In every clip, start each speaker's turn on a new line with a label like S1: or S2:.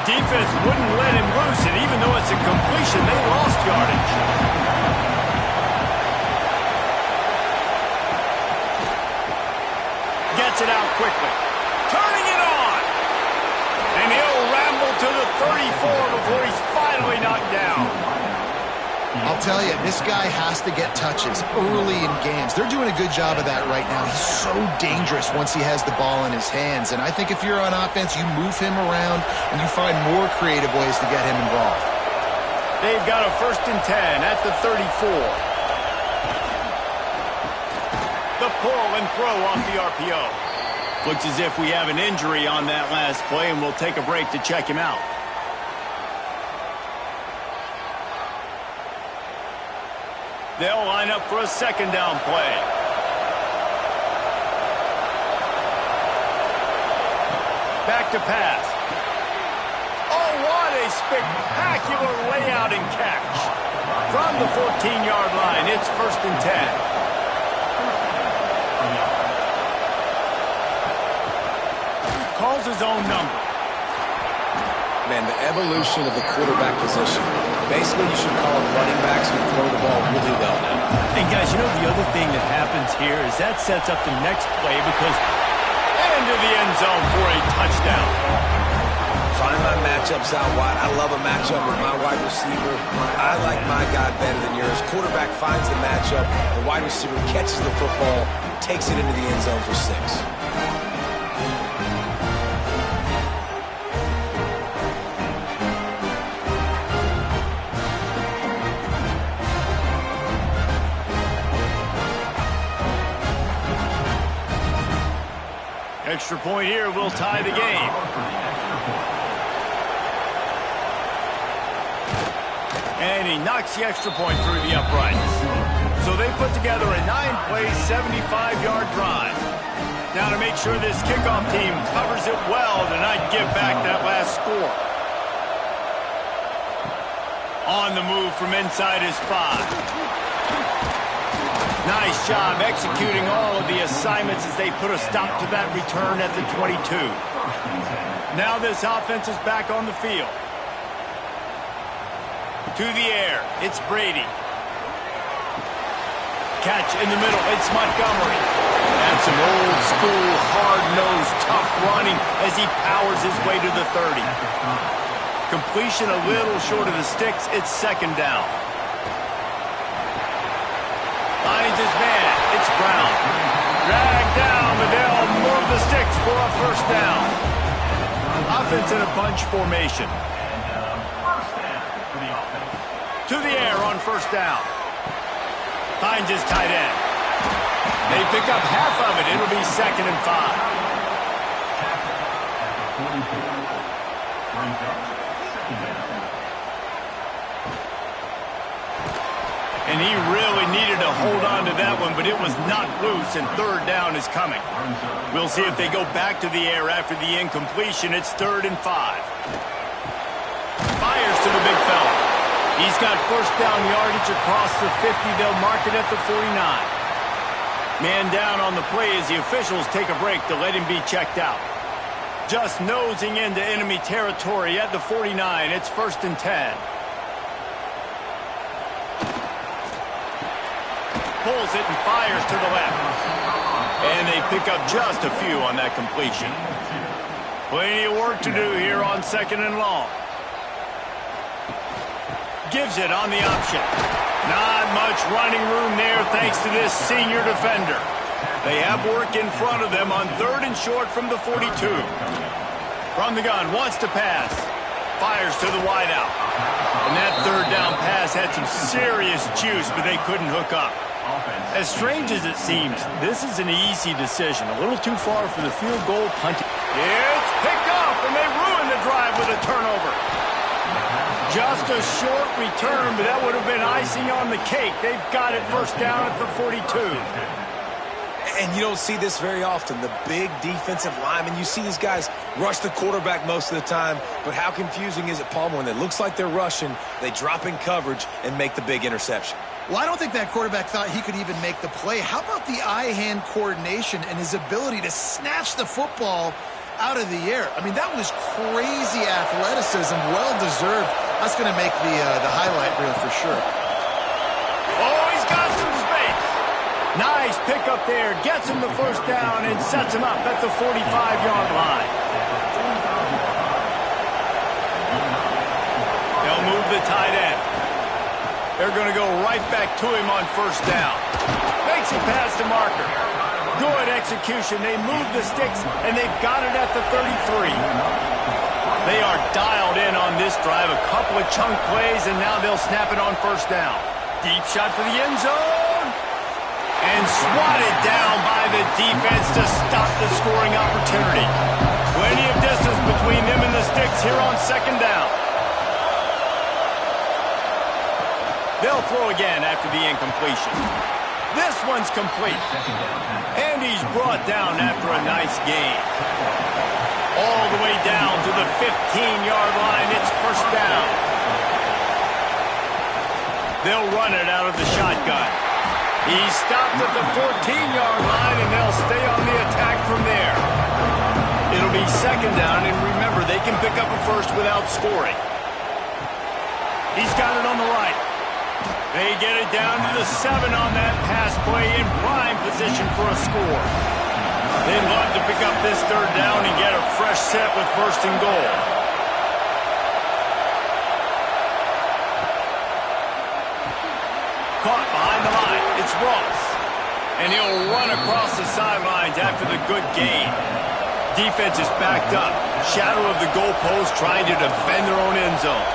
S1: defense wouldn't let him loose, and even though it's a completion, they lost yardage. Gets it out quickly. Turning it on. And he'll ramble to the 34 before he's finally knocked down.
S2: I'll tell you, this guy has to get touches early in games. They're doing a good job of that right now. He's so dangerous once he has the ball in his hands. And I think if you're on offense, you move him around and you find more creative ways to get him involved.
S1: They've got a 1st and 10 at the 34. The pull and throw off the RPO. Looks as if we have an injury on that last play, and we'll take a break to check him out. They'll line up for a 2nd down play. Back to pass. Oh, what a spectacular layout and catch. From the 14-yard line, it's 1st and 10. Calls his own number.
S3: Man, the evolution of the quarterback position. Basically, you should call them running backs who throw the ball really well now.
S1: And guys, you know the other thing that happens here is that sets up the next play because into the end zone for a touchdown.
S3: Find my matchups out wide. I love a matchup with my wide receiver. I like my guy better than yours. Quarterback finds the matchup. The wide receiver catches the football, takes it into the end zone for 6.
S1: Extra point here will tie the game. And he knocks the extra point through the uprights. So they put together a 9-play, 75-yard drive. Now to make sure this kickoff team covers it well to not give back that last score. On the move from inside his 5. Nice job executing all of the assignments as they put a stop to that return at the 22. Now this offense is back on the field. To the air, it's Brady. Catch in the middle, it's Montgomery. And some old school, hard-nosed, tough running as he powers his way to the 30. Completion a little short of the sticks, it's 2nd down. Finds his man. It's Brown. Dragged down, but they'll move the sticks for a 1st down. Offense in a bunch formation. To the air on 1st down. Finds his tight end. They pick up half of it. It'll be 2nd and 5. And he really needed to hold on to that one, but it was not loose, and 3rd down is coming. We'll see if they go back to the air after the incompletion. It's 3rd and 5. Fires to the big fella. He's got 1st down yardage across the 50. They'll mark it at the 49. Man down on the play as the officials take a break to let him be checked out. Just nosing into enemy territory at the 49. It's 1st and 10. Pulls it and fires to the left. And they pick up just a few on that completion. Plenty of work to do here on 2nd and long. Gives it on the option. Not much running room there thanks to this senior defender. They have work in front of them on 3rd and short from the 42. From the gun, wants to pass. Fires to the wideout. And that 3rd down pass had some serious juice, but they couldn't hook up. As strange as it seems, this is an easy decision. A little too far for the field goal punt. It's picked off, and they ruin the drive with a turnover. Just a short return, but that would have been icing on the cake. They've got it 1st down at the 42.
S3: And you don't see this very often. The big defensive linemen, you see these guys rush the quarterback most of the time, but how confusing is it, Palmer, when it looks like they're rushing, they drop in coverage and make the big interception?
S2: Well, I don't think that quarterback thought he could even make the play. How about the eye-hand coordination and his ability to snatch the football out of the air. I mean, that was crazy athleticism, well-deserved. That's going to make the highlight reel for sure.
S1: Oh, he's got some space. Nice pickup there. Gets him the first down and sets him up at the 45-yard line. They'll move the tight end. They're going to go right back to him on first down. Makes it past the marker. Good execution. They move the sticks, and they've got it at the 33. They are dialed in on this drive. A couple of chunk plays, and now they'll snap it on first down. Deep shot for the end zone. And swatted down by the defense to stop the scoring opportunity. Plenty of distance between them and the sticks here on second down. They'll throw again after the incompletion. This one's complete. And he's brought down after a nice gain. All the way down to the 15-yard line. It's first down. They'll run it out of the shotgun. He's stopped at the 14-yard line, and they'll stay on the attack from there. It'll be second down, and remember, they can pick up a first without scoring. He's got it on the right. They get it down to the 7 on that pass play in prime position for a score. They'd love to pick up this third down and get a fresh set with first and goal. Caught behind the line. It's Ross. And he'll run across the sidelines after the good gain. Defense is backed up. Shadow of the goalpost trying to defend their own end zone.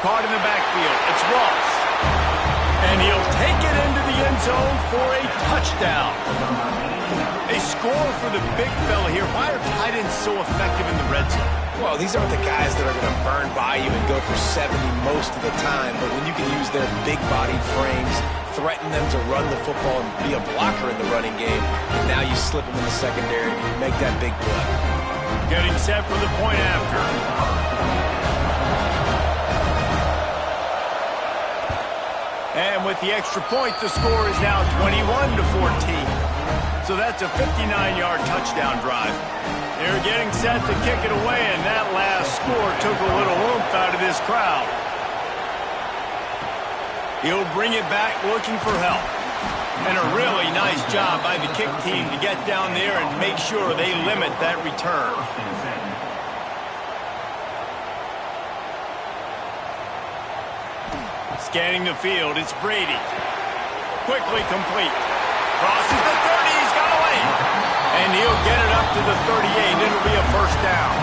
S1: Caught in the backfield. It's Ross. And he'll take it into the end zone for a touchdown. A score for the big fella here. Why are tight ends so effective in the red zone?
S3: Well, these aren't the guys that are going to burn by you and go for 70 most of the time, but when you can use their big-bodied frames, threaten them to run the football and be a blocker in the running game, and now you slip them in the secondary, make that big play.
S1: Getting set for the point after. And with the extra point, the score is now 21-14. So that's a 59-yard touchdown drive. They're getting set to kick it away, and that last score took a little oomph out of this crowd. He'll bring it back looking for help. And a really nice job by the kick team to get down there and make sure they limit that return. Scanning the field, it's Brady. Quickly complete. Crosses the 30, he's got away. And he'll get it up to the 38, it'll be a first down.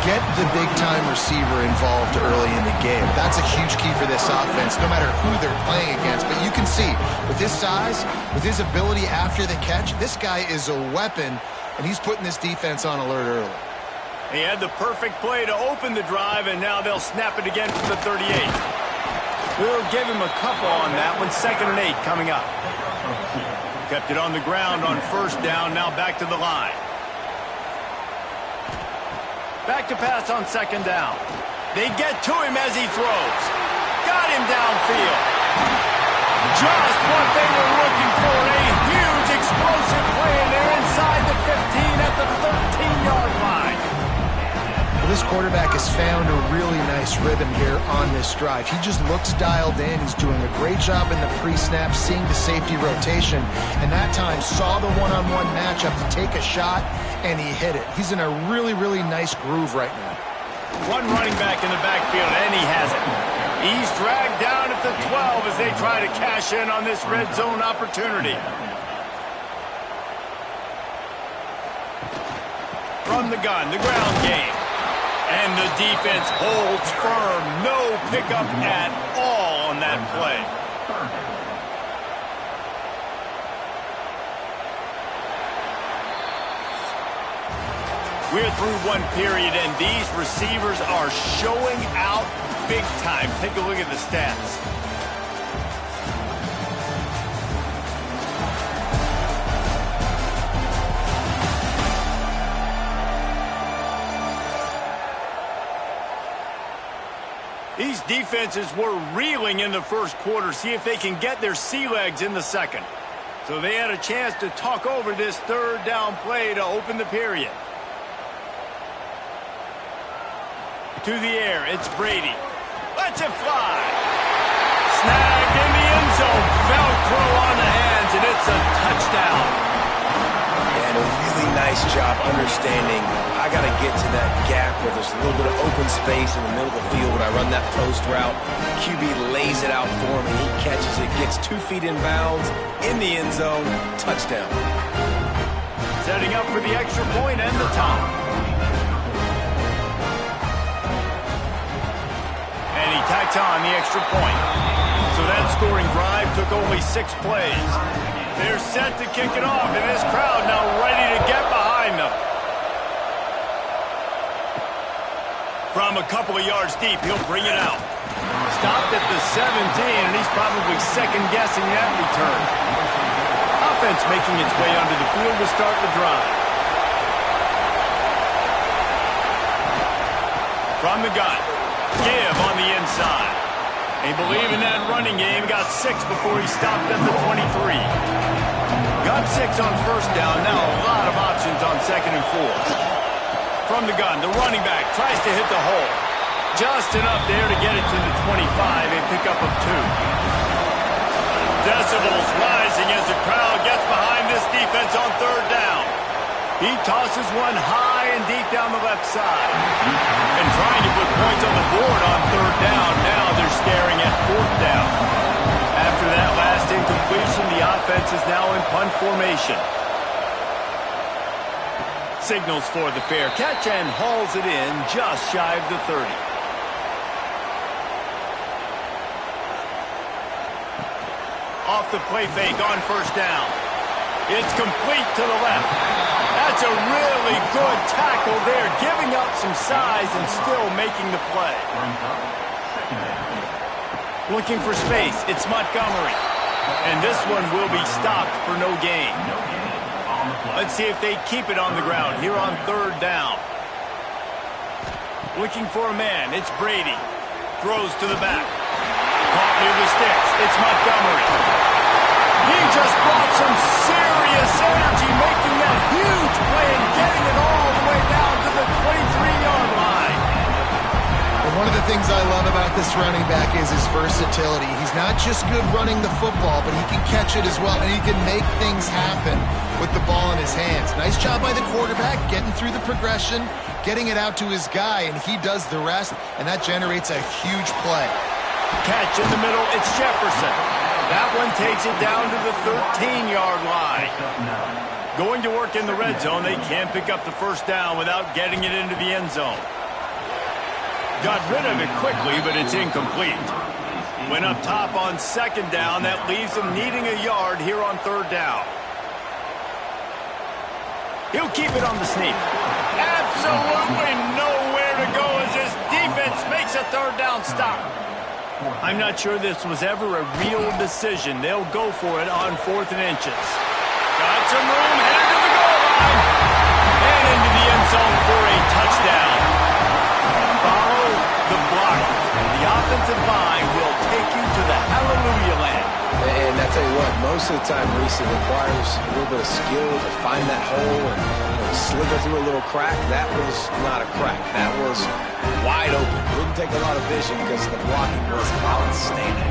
S2: Get the big-time receiver involved early in the game. That's a huge key for this offense, no matter who they're playing against. But you can see, with his size, with his ability after the catch, this guy is a weapon, and he's putting this defense on alert early.
S1: He had the perfect play to open the drive, and now they'll snap it again from the 38. We'll give him a couple on that one. 2nd and 8 coming up. Kept it on the ground on first down. Now back to the line. Back to pass on second down. They get to him as he throws. Got him downfield. Just what they were looking for. A huge explosive play, and they're inside the 15 at the 13-yard line.
S2: This quarterback has found a really nice rhythm here on this drive. He just looks dialed in. He's doing a great job in the pre-snap, seeing the safety rotation, and that time saw the one-on-one matchup to take a shot, and he hit it. He's in a really, really nice groove right now.
S1: One running back in the backfield, and he has it. He's dragged down at the 12 as they try to cash in on this red zone opportunity. From the gun, the ground game. And the defense holds firm. No pickup at all on that play. We're through one period, and these receivers are showing out big time. Take a look at the stats. These defenses were reeling in the first quarter. See if they can get their sea legs in the second. So they had a chance to talk over this third down play to open the period. To the air, it's Brady. Lets it fly. Snagged in the end zone. Velcro on the hands, and it's a touchdown.
S3: And a really nice job understanding I got to get to that gap where there's a little bit of open space in the middle of the field when I run that post route. QB lays it out for him, and he catches it, gets 2 feet in bounds, in the end zone, touchdown.
S1: Setting up for the extra point and the top. And he tacks on the extra point. So that scoring drive took only 6 plays. They're set to kick it off, and this crowd now ready to get behind them. From a couple of yards deep, he'll bring it out. Stopped at the 17, and he's probably second-guessing that return. Offense making its way onto the field to start the drive. From the gun, give on the inside. They believe in that running game. Got 6 before he stopped at the 23. Got 6 on first down. Now a lot of options on 2nd and 4. From the gun, the running back tries to hit the hole. Just enough there to get it to the 25, a pickup of 2. Decibels rising as the crowd gets behind this defense on 3rd down. He tosses one high and deep down the left side. And trying to put points on the board on 3rd down. Now they're staring at 4th down. After that last incompletion, the offense is now in punt formation. Signals for the fair catch and hauls it in just shy of the 30. Off the play fake on 1st down. It's complete to the left. That's a really good tackle there, giving up some size and still making the play. Looking for space, it's Montgomery. And this one will be stopped for no gain. Let's see if they keep it on the ground here on 3rd down. Looking for a man, it's Brady. Throws to the back. Caught near the sticks, it's Montgomery. He just brought some serious energy, making that huge play and getting it all the way down to the 23-yard line.
S2: And one of the things I love about this running back is his versatility. He's not just good running the football, but he can catch it as well, and he can make things happen with the ball in his hands. Nice job by the quarterback, getting through the progression, getting it out to his guy, and he does the rest, and that generates a huge play.
S1: Catch in the middle, it's Jefferson. That one takes it down to the 13-yard line. Going to work in the red zone, they can't pick up the 1st down without getting it into the end zone. Got rid of it quickly, but it's incomplete. Went up top on 2nd down. That leaves them needing a yard here on 3rd down. He'll keep it on the sneak. Absolutely nowhere to go as this defense makes a 3rd down stop. I'm not sure this was ever a real decision. They'll go for it on 4th and inches. Got some room, headed to the goal line. And into the end zone for a touchdown. Follow the block. The offensive line will take you to the hallelujah land.
S3: And I tell you what, most of the time, Reese, it requires a little bit of skill to find that hole and slither through a little crack. That was not a crack. That was wide open. Didn't take a lot of vision because the blocking was outstanding.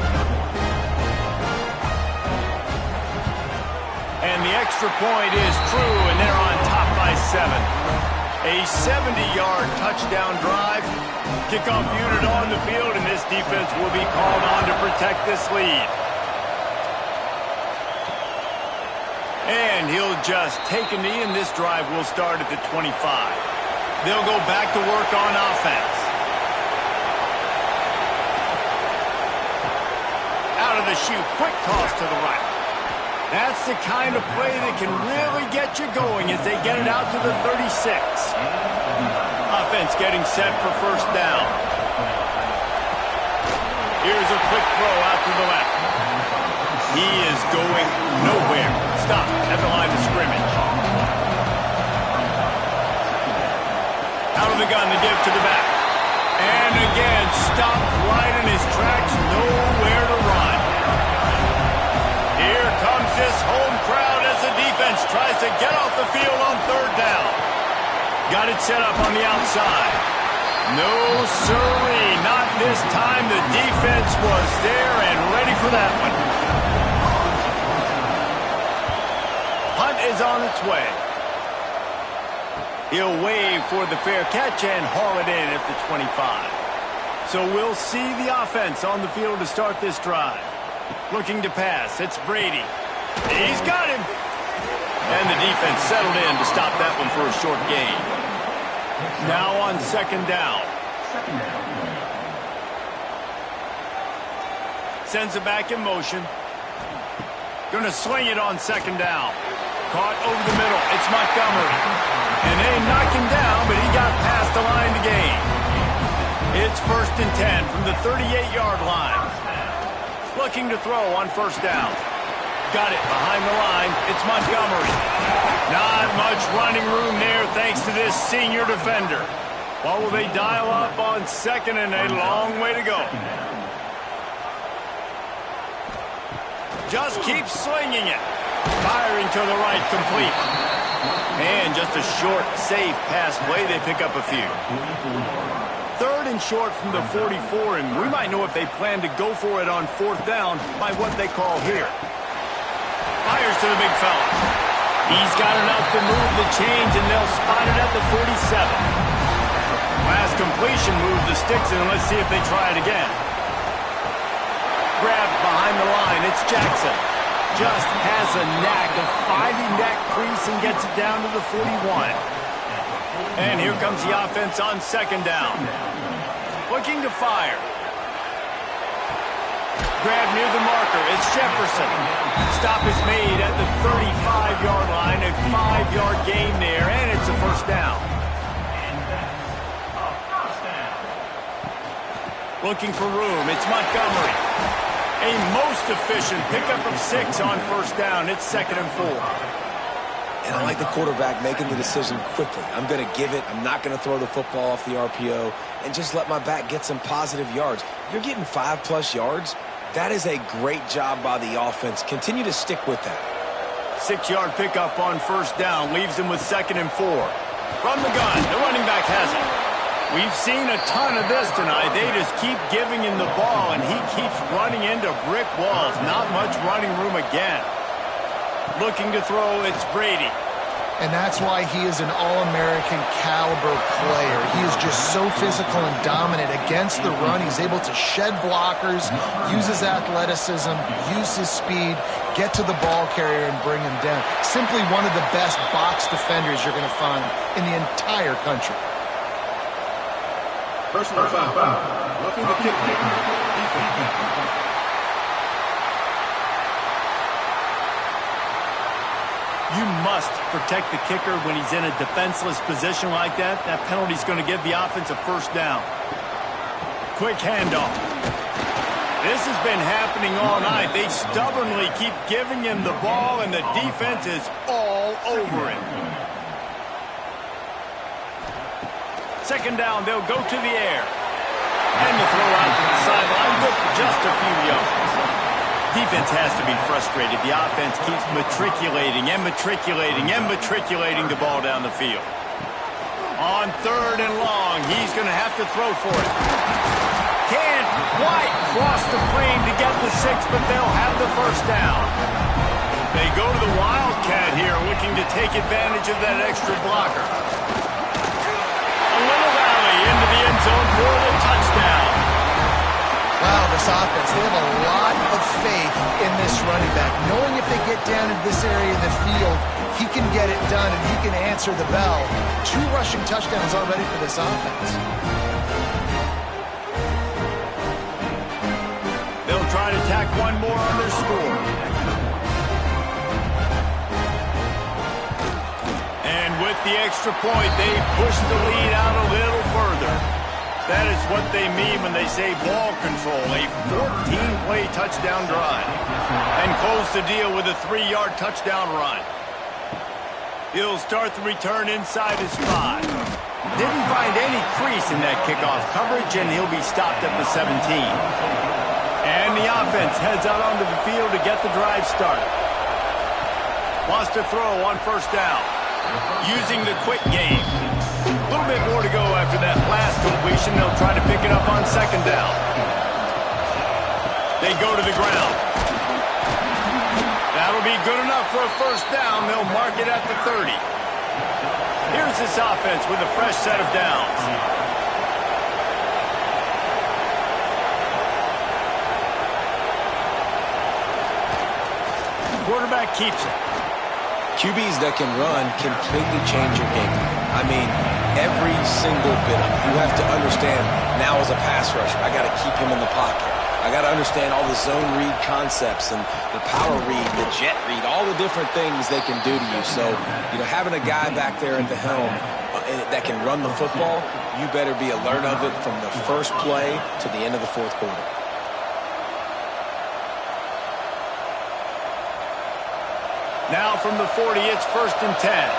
S1: And the extra point is true, and they're on top by 7. A 70-yard touchdown drive. Kickoff unit on the field, and this defense will be called on to protect this lead. And he'll just take a knee, and this drive will start at the 25. They'll go back to work on offense. Out of the chute, quick toss to the right. That's the kind of play that can really get you going as they get it out to the 36. Offense getting set for 1st down. Here's a quick throw out to the left. He is going nowhere. Stop at the line of scrimmage. Out of the gun to give to the back. And again, stopped right in his tracks. Nowhere to run. Here comes this home crowd. tries to get off the field on third down. Got it set up on the outside. No, sirree, not this time. The defense was there and ready for that one. Punt is on its way. He'll wave for the fair catch and haul it in at the 25. So we'll see the offense on the field to start this drive. Looking to pass. It's Brady. He's got him. And the defense settled in to stop that one for a short gain. Now on second down. Sends it back in motion. Gonna swing it on second down. Caught over the middle. It's Montgomery. And they knock him down, but he got past the line to gain. It's 1st and 10 from the 38-yard line. Looking to throw on first down. Got it behind the line. It's Montgomery. Not much running room there thanks to this senior defender. What will they dial up on second and a long way to go? Just keep slinging it. Firing to the right, complete. And just a short, safe pass play. They pick up a few. 3rd and short from the 44, and we might know if they plan to go for it on 4th down by what they call here. Fires to the big fella. He's got enough to move the chains, and they'll spot it at the 47. Last completion moved the sticks, and let's see if they try it again. Grab behind the line. It's Jackson. Just has a knack of finding that crease and gets it down to the 41. And here comes the offense on second down. Looking to fire. Grab near the marker. It's Jefferson. Stop is made at the 35-yard line. A 5-yard gain there, and it's a first down. Looking for room. It's Montgomery. A most efficient pickup of 6 on first down. It's 2nd and 4.
S3: And I like the quarterback making the decision quickly. I'm going to give it. I'm not going to throw the football off the RPO and just let my back get some positive yards. You're getting 5+ yards. That is a great job by the offense. Continue to stick with that.
S1: 6-yard pickup on first down. Leaves him with 2nd and 4. From the gun, the running back has it. We've seen a ton of this tonight. They just keep giving him the ball, and he keeps running into brick walls. Not much running room again. Looking to throw, it's Brady.
S2: And that's why he is an All-American caliber player. He is just so physical and dominant against the run. He's able to shed blockers, use his athleticism, use his speed, get to the ball carrier and bring him down. Simply one of the best box defenders you're going to find in the entire country.
S4: Personal foul. Looking to kick.
S1: You must protect the kicker when he's in a defenseless position like that. That penalty's going to give the offense a first down. Quick handoff. This has been happening all night. They stubbornly keep giving him the ball, and the defense is all over it. Second down, they'll go to the air. And the throw out to the sideline, good for just a few yards. Defense has to be frustrated. The offense keeps matriculating and matriculating and matriculating the ball down the field. On 3rd and long, he's going to have to throw for it. Can't quite cross the plane to get the 6, but they'll have the first down. They go to the Wildcat here, looking to take advantage of that extra blocker. A little rally into the end zone for the touchdown.
S2: Wow, this offense, they have a lot of faith in this running back. Knowing if they get down in this area of the field, he can get it done and he can answer the bell. 2 rushing touchdowns already for this offense.
S1: They'll try to tack one more on their score. And with the extra point, they push the lead out a little further. That is what they mean when they say ball control, a 14-play touchdown drive. And close the deal with a 3-yard touchdown run. He'll start the return inside his 5. Didn't find any crease in that kickoff coverage, and he'll be stopped at the 17. And the offense heads out onto the field to get the drive started. Wants to throw on first down. Using the quick game. A little bit more to go after that last completion. They'll try to pick it up on second down. They go to the ground. That'll be good enough for a first down. They'll mark it at the 30. Here's this offense with a fresh set of downs. Quarterback keeps it.
S3: QBs that can run completely change your game plan. I mean, every single bit of it. You have to understand, now as a pass rusher, I got to keep him in the pocket. I got to understand all the zone read concepts and the power read, the jet read, all the different things they can do to you. So, having a guy back there at the helm that can run the football, you better be alert of it from the first play to the end of the fourth quarter.
S1: Now from the 40, it's 1st and 10.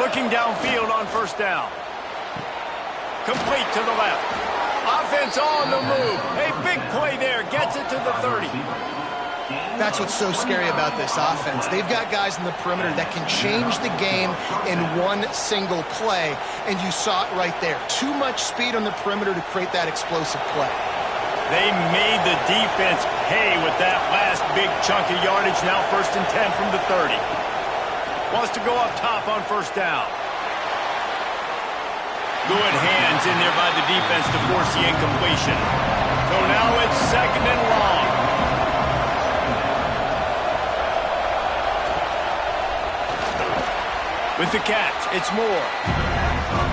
S1: Looking downfield on first down. Complete to the left. Offense on the move. A big play there. Gets it to the 30.
S2: That's what's so scary about this offense. They've got guys in the perimeter that can change the game in one single play, and you saw it right there. Too much speed on the perimeter to create that explosive play.
S1: They made the defense pay with that last big chunk of yardage. Now 1st and 10 from the 30. Wants to go up top on first down. Good hands in there by the defense to force the incompletion. So now it's 2nd and long. With the catch, it's Moore.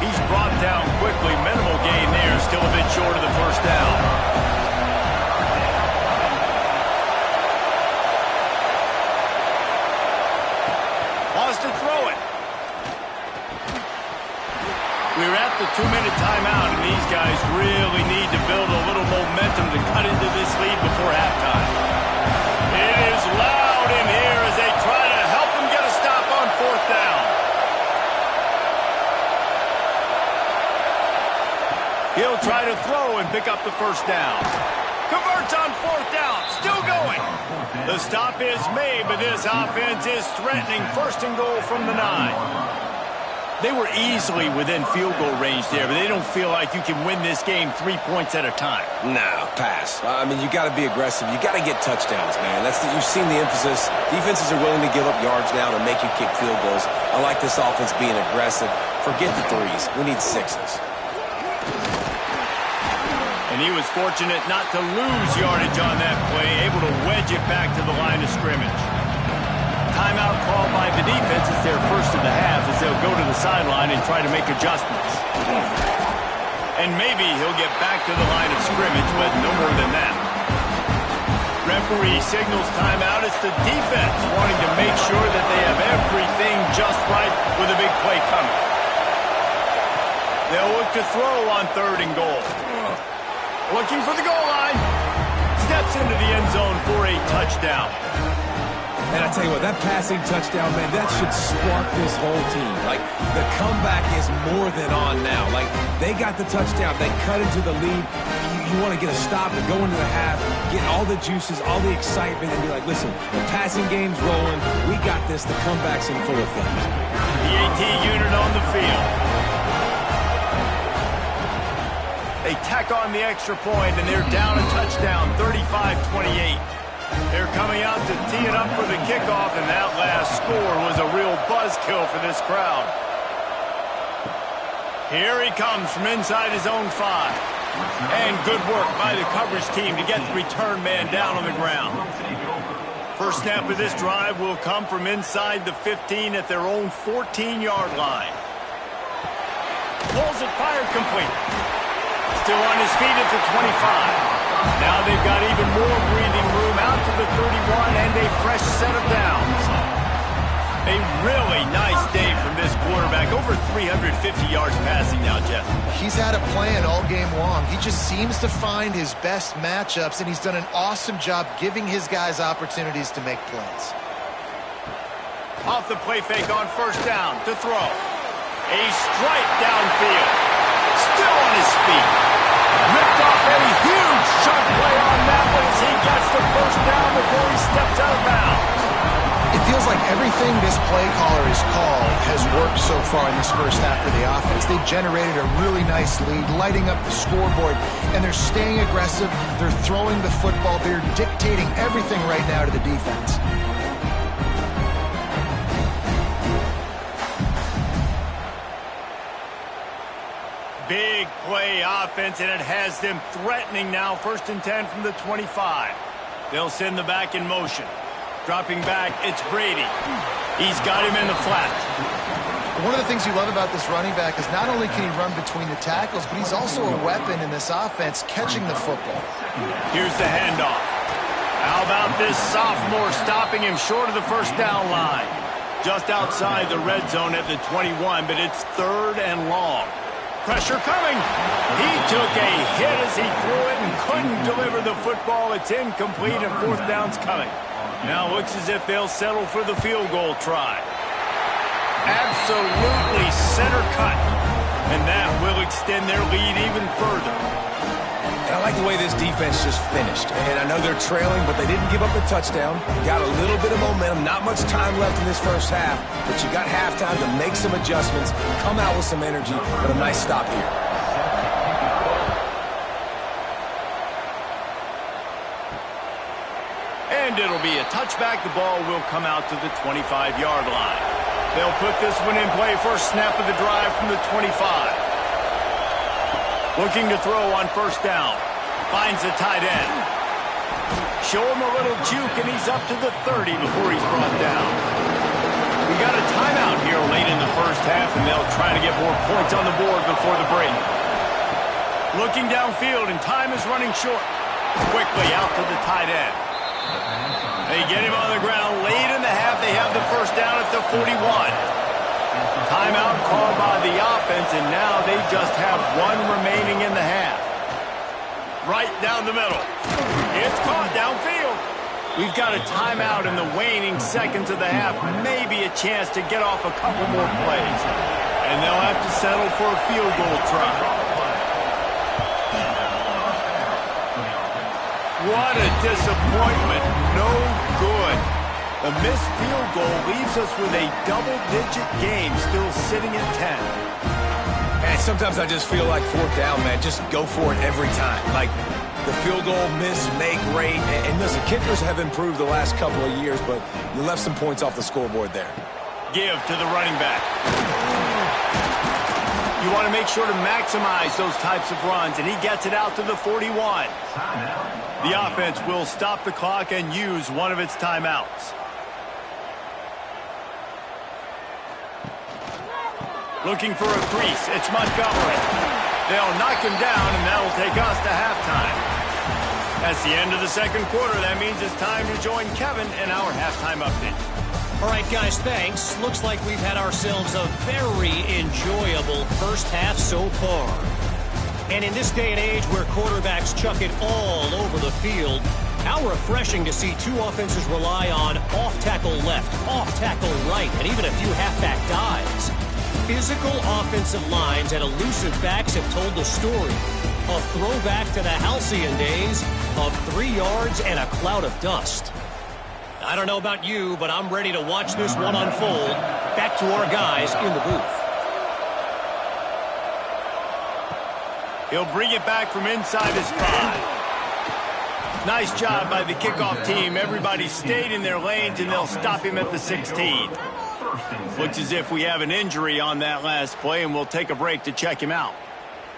S1: He's brought down quickly. Minimal gain there. Still a bit short of the first down. To throw it. We're at the 2-minute timeout, and these guys really need to build a little momentum to cut into this lead before halftime. It is loud in here as they try to help them get a stop on 4th down. He'll try to throw and pick up the first down. Converts on 4th down. Still going. The stop is made, but this offense is threatening 1st and goal from the 9. They were easily within field goal range there, but they don't feel like you can win this game 3 points at a time.
S3: No, pass. I mean, you got to be aggressive. You got to get touchdowns, man. You've seen the emphasis. Defenses are willing to give up yards now to make you kick field goals. I like this offense being aggressive. Forget the 3s. We need 6s.
S1: And he was fortunate not to lose yardage on that play, able to wedge it back to the line of scrimmage. Timeout called by the defense. It's their first of the half as they'll go to the sideline and try to make adjustments. And maybe he'll get back to the line of scrimmage, but no more than that. Referee signals timeout. It's the defense wanting to make sure that they have everything just right with a big play coming. They'll look to throw on 3rd and goal. Looking for the goal line. Steps into the end zone for a touchdown.
S3: And I tell you what, that passing touchdown, man, that should spark this whole team. Like, the comeback is more than on now. Like, they got the touchdown. They cut into the lead. You want to get a stop and go into the half, get all the juices, all the excitement, and be like, listen, the passing game's rolling. We got this. The comeback's in full effect.
S1: The AT unit on the field. They tack on the extra point, and they're down a touchdown, 35-28. They're coming out to tee it up for the kickoff, and that last score was a real buzzkill for this crowd. Here he comes from inside his own 5. And good work by the coverage team to get the return man down on the ground. First snap of this drive will come from inside the 15 at their own 14-yard line. Pulls it, fired, complete. Still on his feet at the 25. Now they've got even more breathing room out to the 31 and a fresh set of downs. A really nice day from this quarterback. Over 350 yards passing now, Jeff.
S2: He's had a plan all game long. He just seems to find his best matchups, and he's done an awesome job giving his guys opportunities to make plays.
S1: Off the play fake on first down to throw. A strike downfield. Still on his feet. Ripped off a huge Chunk play on that one as he gets the first down before he steps out of bounds.
S2: It feels like everything this play caller has called has worked so far in this first half for the offense. They've generated a really nice lead, lighting up the scoreboard, and they're staying aggressive. They're throwing the football. They're dictating everything right now to the defense.
S1: Big play offense, and it has them threatening now. 1st and 10 from the 25. They'll send the back in motion. Dropping back, it's Brady. He's got him in the flat.
S2: One of the things you love about this running back is not only can he run between the tackles, but he's also a weapon in this offense catching the football.
S1: Here's the handoff. How about this sophomore stopping him short of the first down line? Just outside the red zone at the 21, but it's 3rd and long. Pressure coming. He took a hit as he threw it and couldn't deliver the football. It's incomplete and 4th down's coming. Now looks as if they'll settle for the field goal try. Absolutely center cut. And that will extend their lead even further.
S3: And I like the way this defense just finished. And I know they're trailing, but they didn't give up the touchdown. Got a little bit of momentum. Not much time left in this first half. But you got halftime to make some adjustments, come out with some energy, but a nice stop here.
S1: And it'll be a touchback. The ball will come out to the 25-yard line. They'll put this one in play. First snap of the drive from the 25. Looking to throw on 1st down. Finds the tight end. Show him a little juke, and he's up to the 30 before he's brought down. We got a timeout here late in the first half, and they'll try to get more points on the board before the break. Looking downfield, and time is running short. Quickly out to the tight end. They get him on the ground late in the half. They have the first down at the 41. Timeout called by the offense, and now they just have one remaining in the half. Right down the middle. It's caught downfield. We've got a timeout in the waning seconds of the half. Maybe a chance to get off a couple more plays. And they'll have to settle for a field goal try. What a disappointment. No good. The missed field goal leaves us with a double-digit game still sitting at 10.
S3: And sometimes I just feel like 4th down, man. Just go for it every time. Like the field goal miss, make rate. And listen, kickers have improved the last couple of years, but you left some points off the scoreboard there.
S1: Give to the running back. You want to make sure to maximize those types of runs, and he gets it out to the 41. The offense will stop the clock and use one of its timeouts. Looking for a crease. It's Montgomery. They'll knock him down, and that'll take us to halftime. That's the end of the second quarter. That means it's time to join Kevin in our halftime update.
S5: All right, guys, thanks. Looks like we've had ourselves a very enjoyable first half so far. And in this day and age where quarterbacks chuck it all over the field, how refreshing to see two offenses rely on off-tackle left, off-tackle right, and even a few halfback dives. Physical offensive lines and elusive backs have told the story. A throwback to the halcyon days of 3 yards and a cloud of dust. I don't know about you, but I'm ready to watch this one unfold. Back to our guys in the booth.
S1: He'll bring it back from inside his 5. Nice job by the kickoff team. Everybody stayed in their lanes, and they'll stop him at the 16. Looks as if we have an injury on that last play, and we'll take a break to check him out.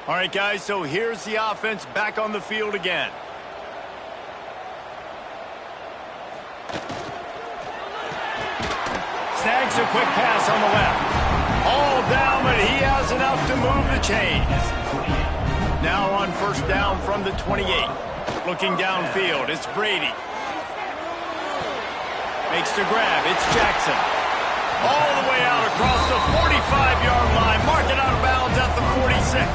S1: All right, guys, so here's the offense back on the field again. Snags a quick pass on the left. All down, but he has enough to move the chains. Now on first down from the 28. Looking downfield, it's Brady. Makes the grab, it's Jackson. All the way out across the 45-yard line. Mark it out of bounds at the 46.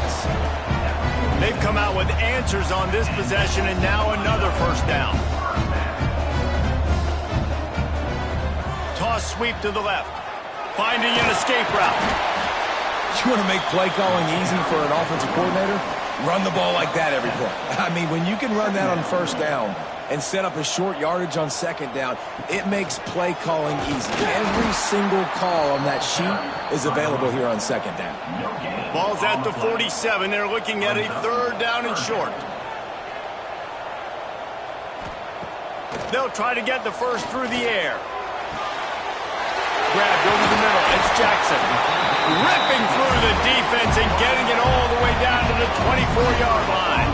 S1: They've come out with answers on this possession, and now another first down. Toss sweep to the left. Finding an escape route.
S3: You want to make play calling easy for an offensive coordinator? Run the ball like that every play. I mean, when you can run that on first down and set up a short yardage on second down, it makes play calling easy. Every single call on that sheet is available here on second down.
S1: Ball's at the 47. They're looking at a 3rd down and short. They'll try to get the first through the air. Grabbed over the middle. It's Jackson. Ripping through the defense and getting it all the way down to the 24-yard line.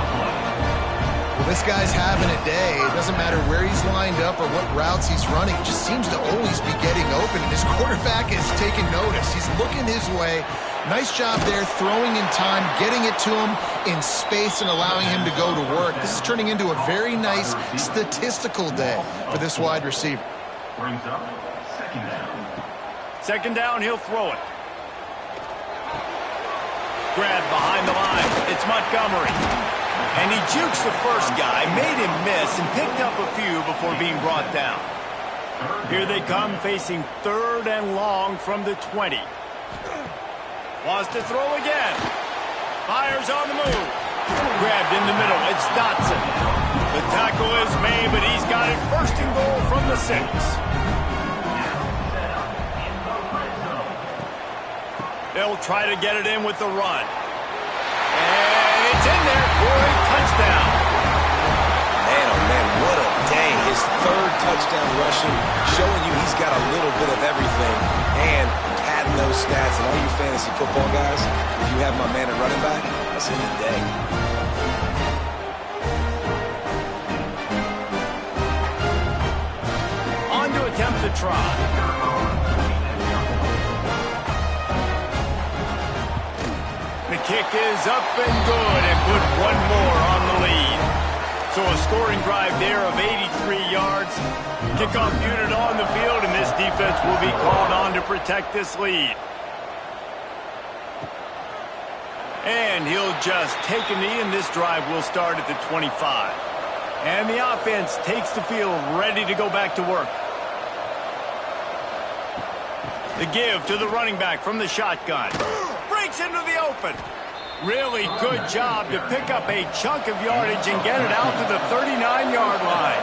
S2: Well, this guy's having a day. It doesn't matter where he's lined up or what routes he's running. He just seems to always be getting open, and his quarterback is taking notice. He's looking his way. Nice job there, throwing in time, getting it to him in space and allowing him to go to work. This is turning into a very nice statistical day for this wide receiver.
S4: Brings up second down.
S1: Second down, he'll throw it. Grabbed behind the line. It's Montgomery. And he jukes the first guy, made him miss, and picked up a few before being brought down. Here they come, facing 3rd and long from the 20. Wants to throw again. Fires on the move. Grabbed in the middle. It's Dotson. The tackle is made, but he's got it 1st and goal from the 6. They'll try to get it in with the run. And it's in there for a touchdown.
S3: Man, oh man, what a day. His 3rd touchdown rushing, showing you he's got a little bit of everything. And padding those stats. And all you fantasy football guys, if you have my man at running back, that's any day.
S1: On to attempt the try. The kick is up and good and put one more on the lead. So a scoring drive there of 83 yards. Kickoff unit on the field, and this defense will be called on to protect this lead. And he'll just take a knee, and this drive will start at the 25. And the offense takes the field ready to go back to work. The give to the running back from the shotgun. Breaks into the open. Really good job to pick up a chunk of yardage and get it out to the 39-yard line.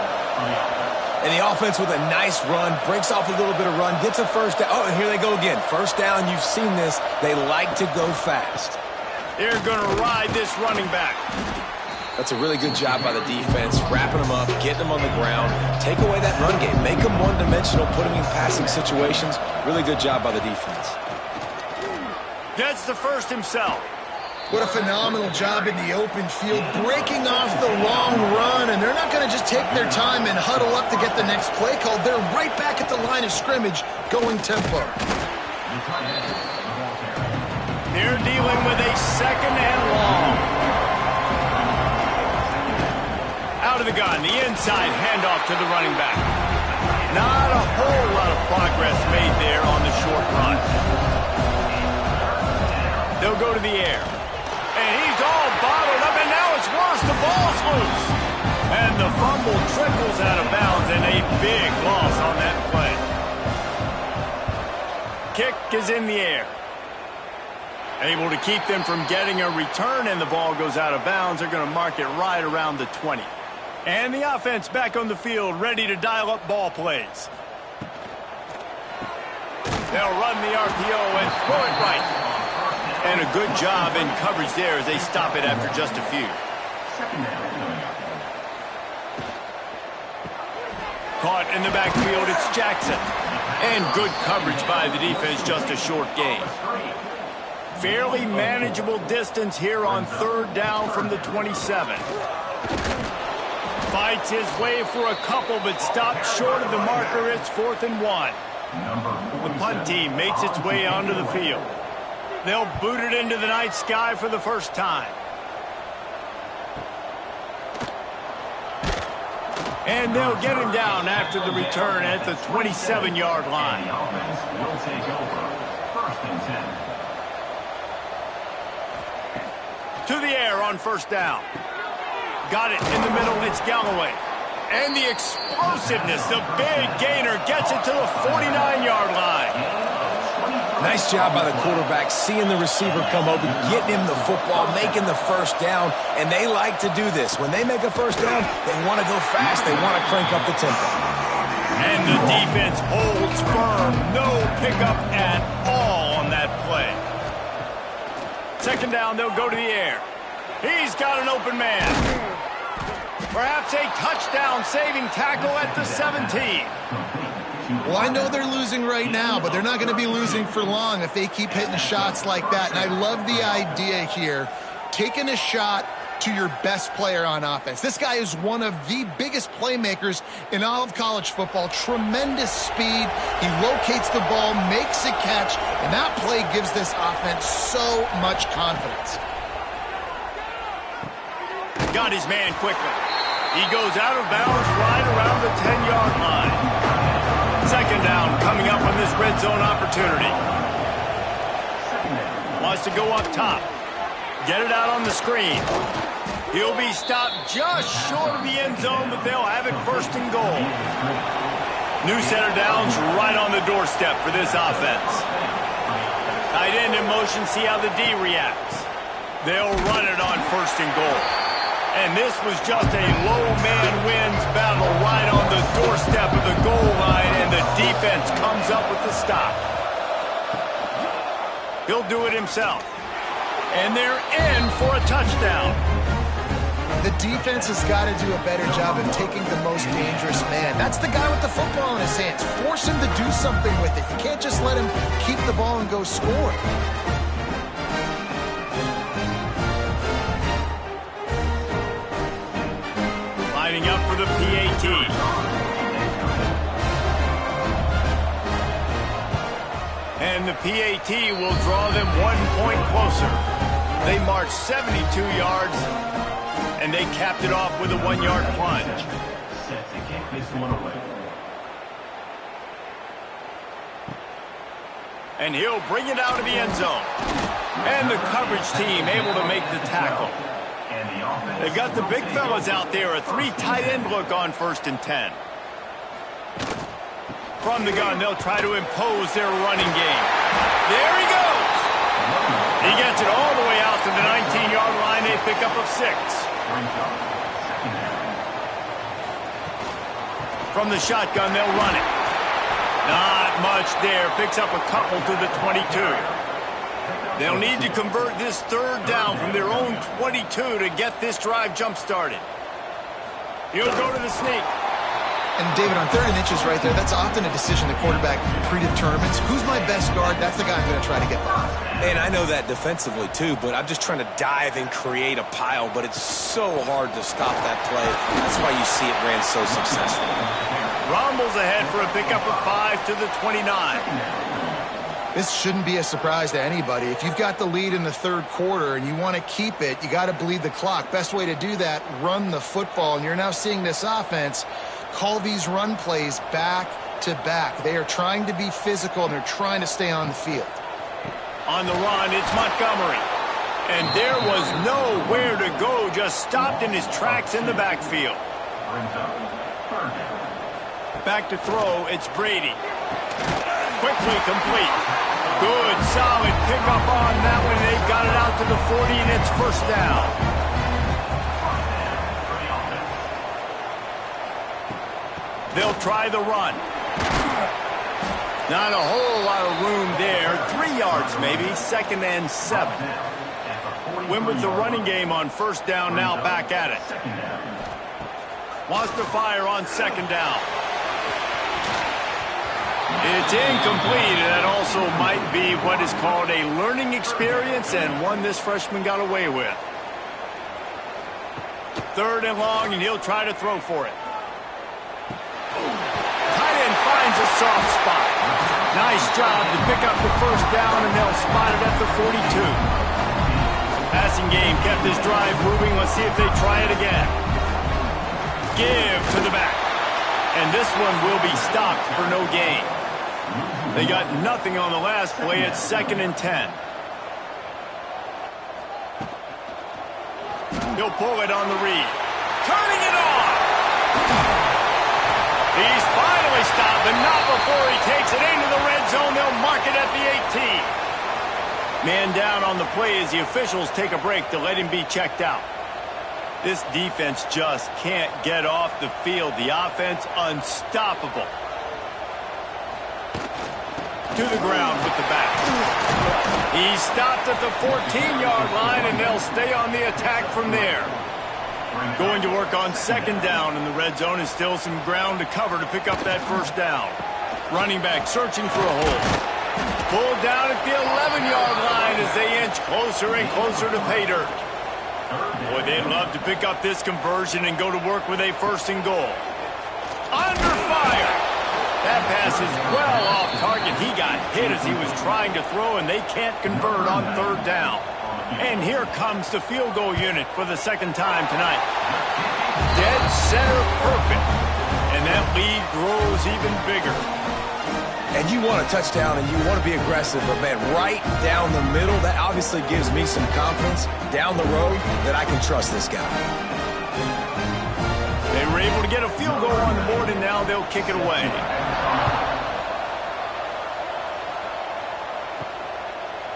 S3: And the offense with a nice run, breaks off a little bit of run, gets a first down. Oh, and here they go again. First down, you've seen this. They like to go fast.
S1: They're going to ride this running back.
S3: That's a really good job by the defense, wrapping them up, getting them on the ground, take away that run game, make them one-dimensional, put them in passing situations. Really good job by the defense.
S1: Gets the first himself.
S2: What a phenomenal job in the open field, breaking off the long run, and they're not going to just take their time and huddle up to get the next play called. They're right back at the line of scrimmage, going tempo.
S1: They're dealing with a 2nd and long. Out of the gun, the inside handoff to the running back. Not a whole lot of progress made there on the short run. They'll go to the air. And he's all bottled up, and now it's worse. The ball's loose. And the fumble trickles out of bounds, and a big loss on that play. Kick is in the air. Able to keep them from getting a return, and the ball goes out of bounds. They're going to mark it right around the 20. And the offense back on the field, ready to dial up ball plays. They'll run the RPO and throw it right. And a good job in coverage there as they stop it after just a few. Caught in the backfield, it's Jackson. And good coverage by the defense, just a short gain. Fairly manageable distance here on 3rd down from the 27. Fights his way for a couple, but stopped short of the marker. It's 4th and 1. The punt team makes its way onto the field. They'll boot it into the night sky for the first time. And they'll get him down after the return at the 27-yard line.
S4: The offense will take over. 1st and 10.
S1: To the air on 1st down. Got it in the middle, it's Galloway. And the explosiveness, the big gainer, gets it to the 49-yard line.
S3: Nice job by the quarterback, seeing the receiver come open, getting him the football, making the first down, and they like to do this. When they make a first down, they want to go fast. They want to crank up the tempo.
S1: And the defense holds firm. No pickup at all on that play. Second down, they'll go to the air. He's got an open man. Perhaps a touchdown-saving tackle at the 17.
S2: Well, I know they're losing right now, but they're not going to be losing for long if they keep hitting shots like that. And I love the idea here, taking a shot to your best player on offense. This guy is one of the biggest playmakers in all of college football. Tremendous speed. He locates the ball, makes a catch, and that play gives this offense so much confidence.
S1: Got his man quickly. He goes out of bounds right around the 10-yard line. Second down coming up on this red zone opportunity. Wants to go up top. Get it out on the screen. He'll be stopped just short of the end zone, but they'll have it first and goal. New set of downs right on the doorstep for this offense. Tight end in motion, see how the D reacts. They'll run it on first and goal. And this was just a low man wins battle right on the doorstep of the goal line, and the defense comes up with the stop. He'll do it himself. And they're in for a touchdown.
S2: The defense has got to do a better job of taking the most dangerous man. That's the guy with the football in his hands. Force him to do something with it. You can't just let him keep the ball and go score.
S1: Lining up for the PAT. And the PAT will draw them 1 point closer. They marched 72 yards, and they capped it off with a 1-yard plunge.
S4: Set to kick this one away.
S1: And he'll bring it out of the end zone. And the coverage team able to make the tackle. They've got the big fellas out there, a 3 tight end look on 1st and 10. From the gun, they'll try to impose their running game. There he goes. He gets it all the way out to the 19-yard line. They pick up of 6. From the shotgun, they'll run it. Not much there. Picks up a couple to the 22. They'll need to convert this 3rd down from their own 22 to get this drive jump-started. He'll go to the sneak.
S2: And, David, on 3rd and inches right there, that's often a decision the quarterback predetermines. Who's my best guard? That's the guy I'm going to try to get by.
S3: And I know that defensively, too, but I'm just trying to dive and create a pile, but it's so hard to stop that play. That's why you see it ran so successfully.
S1: Rumbles ahead for a pickup of 5 to the 29.
S2: This shouldn't be a surprise to anybody. If you've got the lead in the 3rd quarter and you want to keep it, you got to bleed the clock. Best way to do that, run the football. And you're now seeing this offense call these run plays back to back. They are trying to be physical, and they're trying to stay on the field.
S1: On the run, it's Montgomery. And there was nowhere to go, just stopped in his tracks in the backfield. Back to throw, it's Brady. Quickly complete. Good, solid pickup on that one. They got it out to the 40, and it's 1st down. They'll try the run. Not a whole lot of room there. 3 yards maybe, 2nd and 7. Win with the running game on 1st down, now back at it. Wants to fire on 2nd down. It's incomplete, and that also might be what is called a learning experience, and one this freshman got away with. 3rd and long, and he'll try to throw for it. Tight end finds a soft spot. Nice job to pick up the 1st down, and they'll spot it at the 42. Passing game kept this drive moving. Let's see if they try it again. Give to the back. And this one will be stopped for no gain. They got nothing on the last play. It's 2nd and 10. He'll pull it on the read. Turning it on. He's finally stopped, but not before he takes it into the red zone. They'll mark it at the 18. Man down on the play as the officials take a break to let him be checked out. This defense just can't get off the field. The offense unstoppable. To the ground with the back. He stopped at the 14-yard line, and they'll stay on the attack from there. Going to work on second down in the red zone, and still some ground to cover to pick up that first down. Running back searching for a hole. Pulled down at the 11-yard line as they inch closer and closer to pay dirt. Boy, they'd love to pick up this conversion and go to work with a first and goal. Under fire! That pass is well off target. He got hit as he was trying to throw, and they can't convert on third down. And here comes the field goal unit for the second time tonight. Dead center perfect. And that lead grows even bigger.
S3: And you want a touchdown and you want to be aggressive, but man, right down the middle, that obviously gives me some confidence down the road that I can trust this guy.
S1: They were able to get a field goal on the board, and now they'll kick it away.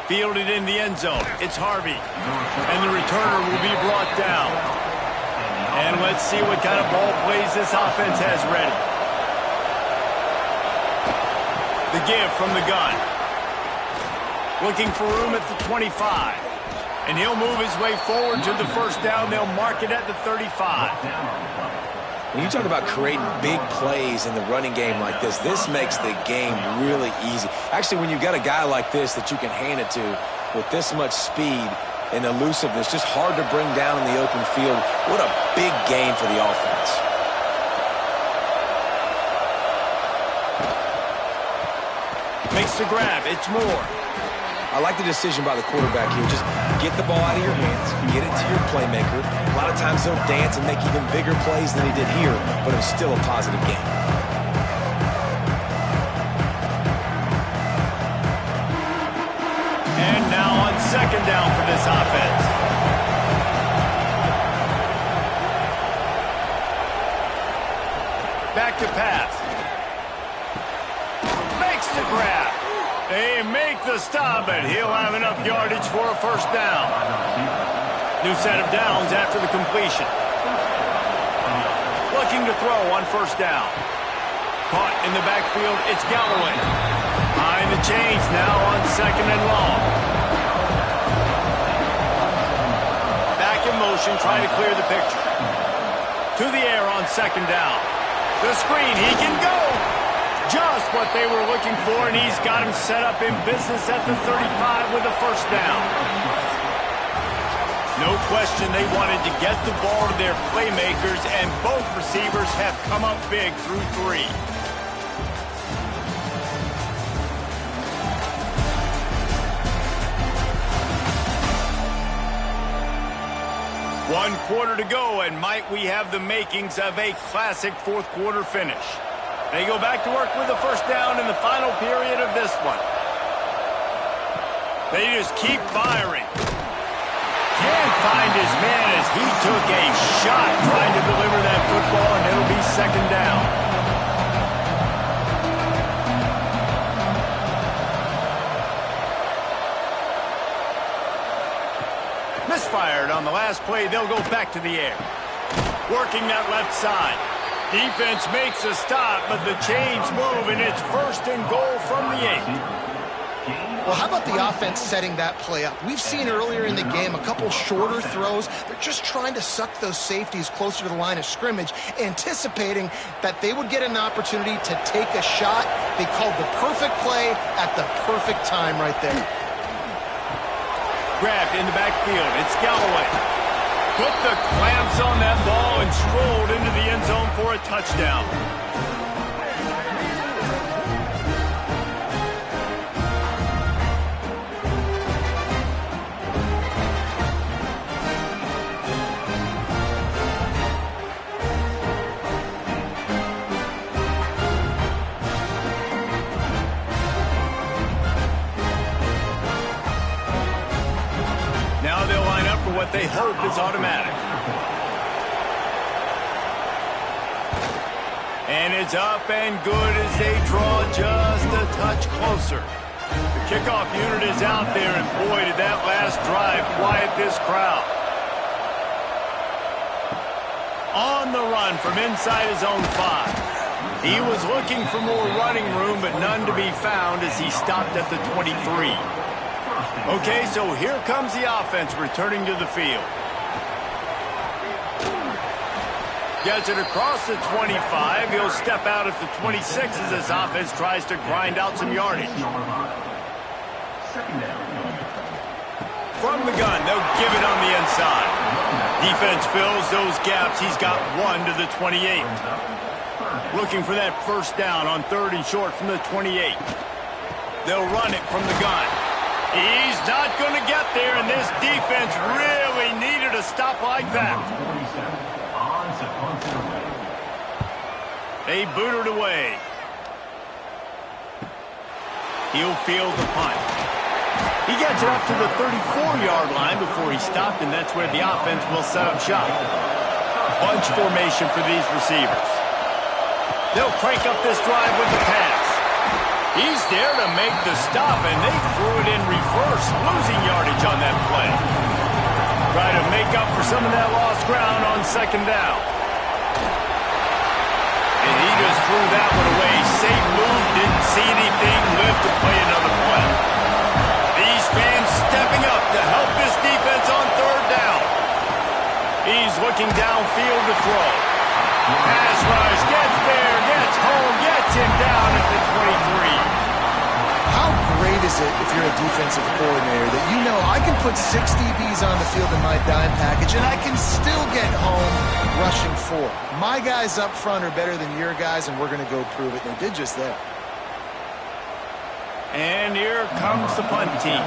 S1: Fielded in the end zone. It's Harvey. And the returner will be brought down. And let's see what kind of ball plays this offense has ready. The give from the gun. Looking for room at the 25. And he'll move his way forward to the first down. They'll mark it at the 35.
S3: When you talk about creating big plays in the running game like this makes the game really easy. Actually, when you've got a guy like this that you can hand it to with this much speed and elusiveness, just hard to bring down in the open field. What a big gain for the offense.
S1: Makes the grab. It's Moore.
S3: I like the decision by the quarterback here. Just get the ball out of your hands, get it to your playmaker. A lot of times he'll dance and make even bigger plays than he did here, but it was still a positive game.
S1: And now on second down for this offense. Back to pass. Makes the grab. They make the stop, and he'll have enough yardage for a first down. New set of downs after the completion. Looking to throw on first down. Caught in the backfield, it's Galloway. Behind the chains now on second and long. Back in motion, trying to clear the picture. To the air on second down. The screen, he can go. Just what they were looking for, and he's got him set up in business at the 35 with a first down. No question they wanted to get the ball to their playmakers, and both receivers have come up big through three. One quarter to go, and might we have the makings of a classic fourth quarter finish. They go back to work with the first down in the final period of this one. They just keep firing. Can't find his man as he took a shot trying to deliver that football, and it'll be second down. Misfired on the last play. They'll go back to the air. Working that left side. Defense makes a stop, but the chains move, and it's first and goal from the 8.
S2: Well, how about the offense setting that play up? We've seen earlier in the game a couple shorter throws. They're just trying to suck those safeties closer to the line of scrimmage, anticipating that they would get an opportunity to take a shot. They called the perfect play at the perfect time right there.
S1: Grabbed in the backfield. It's Galloway. Put the clamps on that ball and strolled into the end zone for a touchdown. Now they'll line up for what they hope is automatic. And it's up and good as they draw just a touch closer. The Kickoff unit is out there, and boy, did that last drive quiet this crowd. On the run from inside his own 5. He was looking for more running room, but none to be found as he stopped at the 23. Okay, so here comes the offense returning to the field. Gets it across the 25. He'll step out at the 26 as this offense tries to grind out some yardage. From the gun, they'll give it on the inside. Defense fills those gaps. He's got 1 to the 28. Looking for that first down on 3rd and short from the 28. They'll run it from the gun. He's not going to get there, and this defense really needed a stop like that. They boot it away. He'll field the punt. He gets it up to the 34-yard line before he stopped, and that's where the offense will set up shop. Bunch formation for these receivers. They'll crank up this drive with the pass. He's there to make the stop, and they threw it in reverse, losing yardage on that play. Try to make up for some of that lost ground on 2nd down. And he just threw that one away. Safe move, didn't see anything, lived to play another play. These fans stepping up to help this defense on 3rd down. He's looking downfield to throw. Pass rush, gets there, gets home, gets him down at the 23.
S2: How great is it if you're a defensive coordinator that you know I can put 6 DBs on the field in my dime package and I can still get home rushing 4. My guys up front are better than your guys, and we're going to go prove it. They did just that.
S1: And here comes the punt team.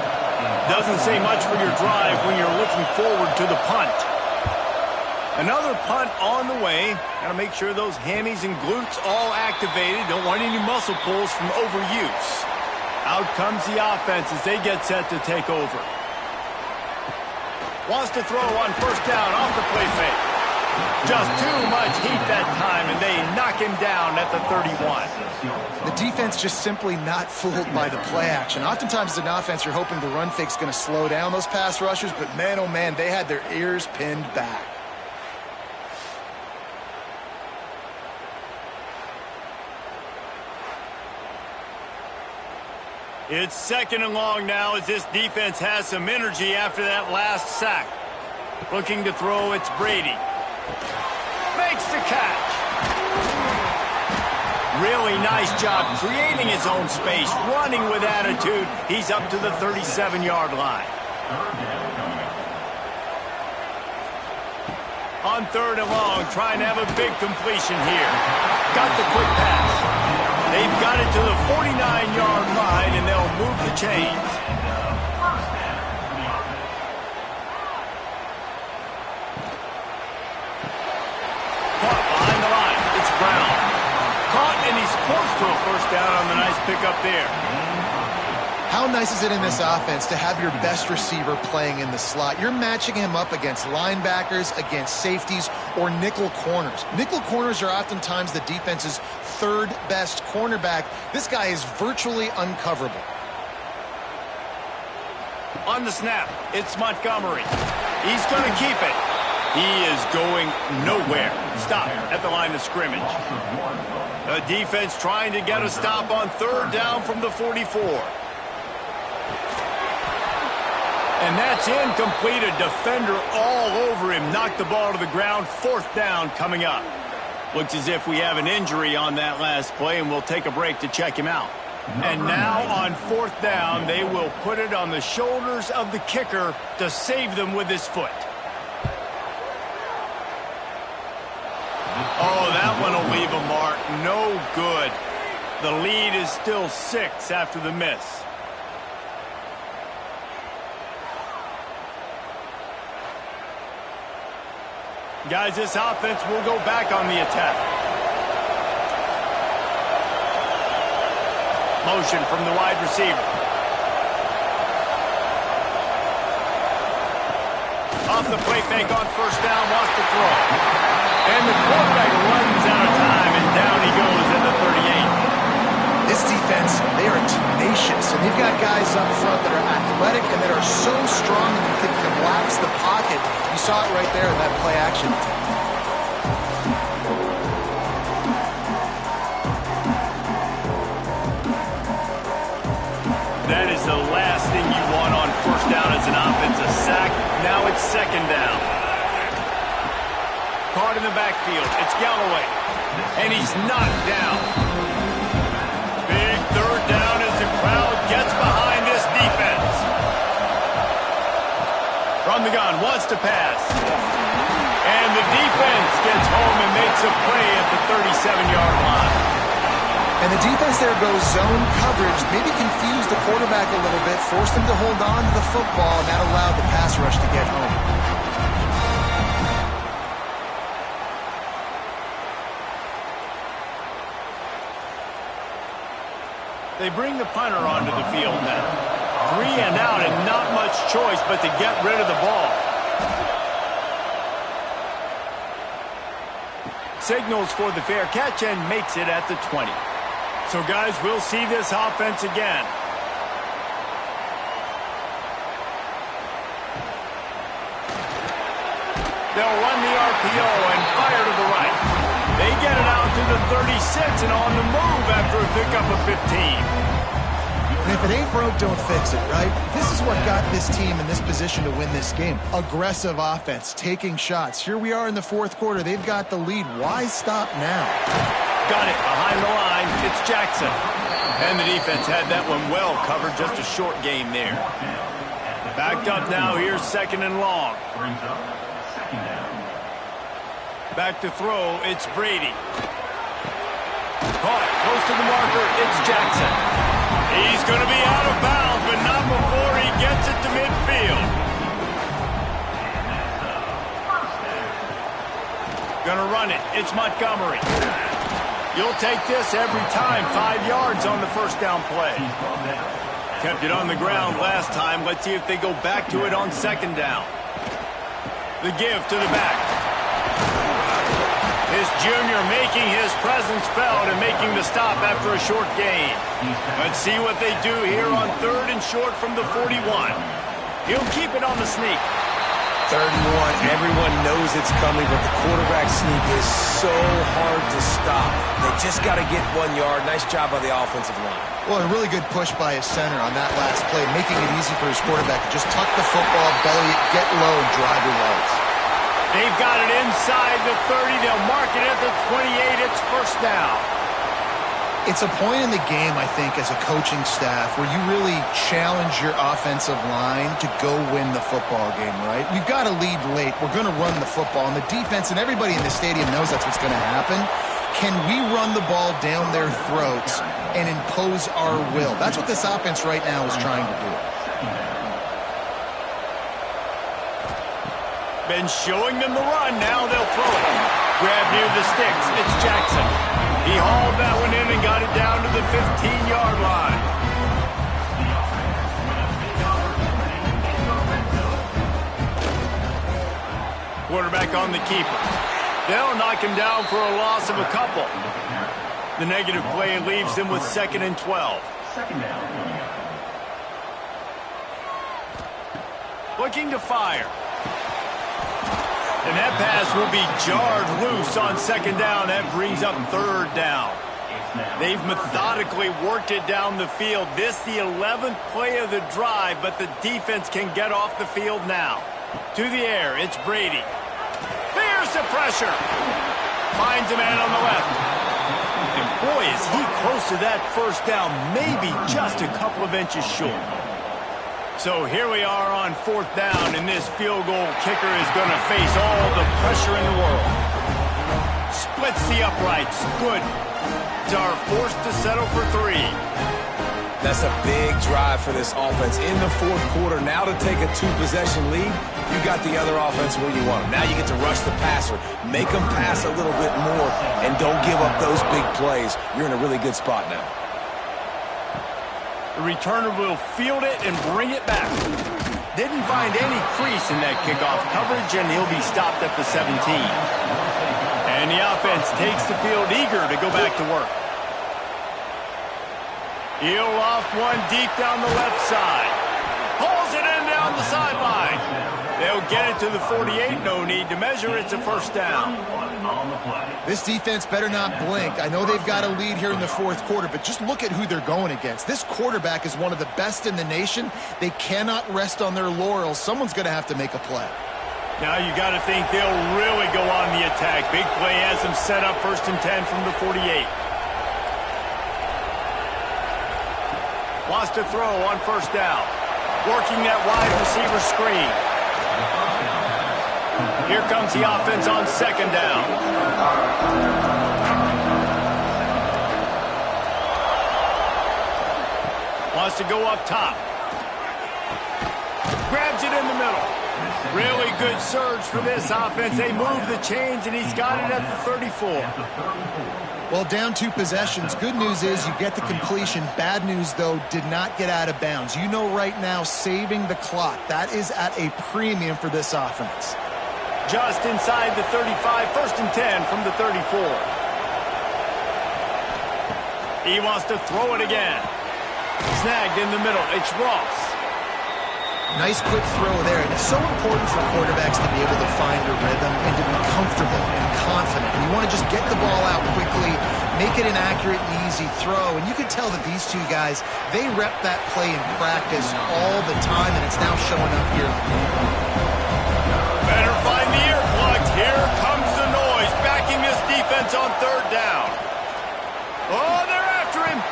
S1: Doesn't say much for your drive when you're looking forward to the punt. Another punt on the way. Got to make sure those hammies and glutes all activated. Don't want any muscle pulls from overuse. Out comes the offense as they get set to take over. Wants to throw on 1st down off the play fake. Just too much heat that time, and they knock him down at the 31.
S2: The defense just simply not fooled by the play action. Oftentimes as an offense, you're hoping the run fake's going to slow down those pass rushers, but man, oh man, they had their ears pinned back.
S1: It's 2nd and long now as this defense has some energy after that last sack. Looking to throw, it's Brady. Makes the catch. Really nice job creating his own space, running with attitude. He's up to the 37-yard line. On 3rd and long, trying to have a big completion here. Got the quick pass. They've got it to the 49-yard line, and they'll move the chains. Caught behind the line. It's Brown. Caught, and he's close to a 1st down on the nice pickup there.
S2: How nice is it in this offense to have your best receiver playing in the slot? You're matching him up against linebackers, against safeties, or nickel corners. Nickel corners are oftentimes the defense's 3rd best cornerback. This guy is virtually uncoverable.
S1: On the snap, it's Montgomery. He's going to keep it. He is going nowhere. Stop at the line of scrimmage. The defense trying to get a stop on 3rd down from the 44. And that's incomplete. A defender all over him. Knocked the ball to the ground. 4th down coming up. Looks as if we have an injury on that last play, and we'll take a break to check him out. And now on 4th down, they will put it on the shoulders of the kicker to save them with his foot. Oh, that one will leave a mark. No good. The lead is still 6 after the miss. Guys, this offense will go back on the attack. Motion from the wide receiver. Off the play fake on 1st down, wants to throw. And the quarterback runs out of time, and down he goes at the 38.
S2: This defense defense, they are tenacious, and they've got guys up front that are athletic and that are so strong that you can collapse the pocket. You saw it right there in that play action.
S1: That is the last thing you want on first down as an offensive sack. Now it's second down. Caught in the backfield. It's Galloway. And he's knocked down. Big third down as the crowd gets behind this defense. From the gun, wants to pass. And the defense gets home and makes a play at the 37-yard line.
S2: And the defense there goes zone coverage, maybe confused the quarterback a little bit, forced him to hold on to the football, and that allowed the pass rush to get home.
S1: They bring the punter onto the field now. 3 and out and not much choice but to get rid of the ball. Signals for the fair catch and makes it at the 20. So, guys, we'll see this offense again. They'll run the RPO and fire to the right. They get it out to the 36 and on the move after a pickup of 15.
S2: And if it ain't broke, don't fix it, right? This is what got this team in this position to win this game. Aggressive offense, taking shots. Here we are in the fourth quarter. They've got the lead. Why stop now?
S1: Got it behind the line. It's Jackson. And the defense had that one well covered. Just a short game there. Backed up now. Here's second and long. Back to throw. It's Brady. Caught. Close to the marker. It's Jackson. He's going to be out of bounds, but not before he gets it to midfield. Going to run it. It's Montgomery. You'll take this every time. 5 yards on the first down play. Kept it on the ground last time. Let's see if they go back to it on second down. The give to the back. This junior making his presence felt and making the stop after a short gain. Let's see what they do here on third and short from the 41. He'll keep it on the sneak.
S3: 31, everyone knows it's coming, but the quarterback sneak is so hard to stop. They just got to get 1 yard. Nice job by the offensive line.
S2: Well, a really good push by his center on that last play, making it easy for his quarterback to just tuck the football, belly it, get low, and drive your legs.
S1: They've got it inside the 30. They'll mark it at the 28. It's first down.
S2: It's a point in the game, I think, as a coaching staff where you really challenge your offensive line to go win the football game, right? We've got to lead late. We're going to run the football. And the defense and everybody in the stadium knows that's what's going to happen. Can we run the ball down their throats and impose our will? That's what this offense right now is trying to do.
S1: Been showing them the run. Now they'll throw it. Grab near the sticks. It's Jackson. He hauled that one in and got it down to the 15-yard line. Quarterback on the keeper. They'll knock him down for a loss of a couple. The negative play leaves them with second and 12. Looking to fire. And that pass will be jarred loose on second down. That brings up third down. They've methodically worked it down the field. This the 11th play of the drive, but the defense can get off the field now. To the air, it's Brady. There's the pressure. Finds a man on the left. And boy, is he close to that first down, maybe just a couple of inches short. So here we are on fourth down, and this field goal kicker is going to face all the pressure in the world. Splits the uprights. Good. Are forced to settle for 3.
S3: That's a big drive for this offense in the fourth quarter. Now to take a 2-possession lead, you got the other offense where you want them. Now you get to rush the passer, make them pass a little bit more, and don't give up those big plays. You're in a really good spot now.
S1: The returner will field it and bring it back. Didn't find any crease in that kickoff coverage, and he'll be stopped at the 17. And the offense takes the field eager to go back to work. He'll off one deep down the left side. Pulls it in down the sideline. They'll get it to the 48. No need to measure. It's a first down.
S2: This defense better not blink. I know they've got a lead here in the fourth quarter, but just look at who they're going against. This quarterback is one of the best in the nation. They cannot rest on their laurels. Someone's going to have to make a play.
S1: Now you got to think they'll really go on the attack. Big play has them set up 1st and 10 from the 48. Wants to throw on first down. Working that wide receiver screen. Here comes the offense on 2nd down. Wants to go up top. Grabs it in the middle. Really good surge for this offense. They move the chains, and he's got it at the 34.
S2: Well, down 2 possessions. Good news is you get the completion. Bad news, though, did not get out of bounds. You know right now, saving the clock. That is at a premium for this offense.
S1: Just inside the 35, 1st and 10 from the 34. He wants to throw it again. Snagged in the middle. It's Ross.
S2: Nice quick throw there. And it's so important for quarterbacks to be able to find a rhythm and to be comfortable and confident. And you want to just get the ball out quickly, make it an accurate and easy throw. And you can tell that these two guys, they rep that play in practice all the time, and it's now showing up here.
S1: Better find the earplugs. Here comes the noise, backing this defense on 3rd down. Oh, they're after him.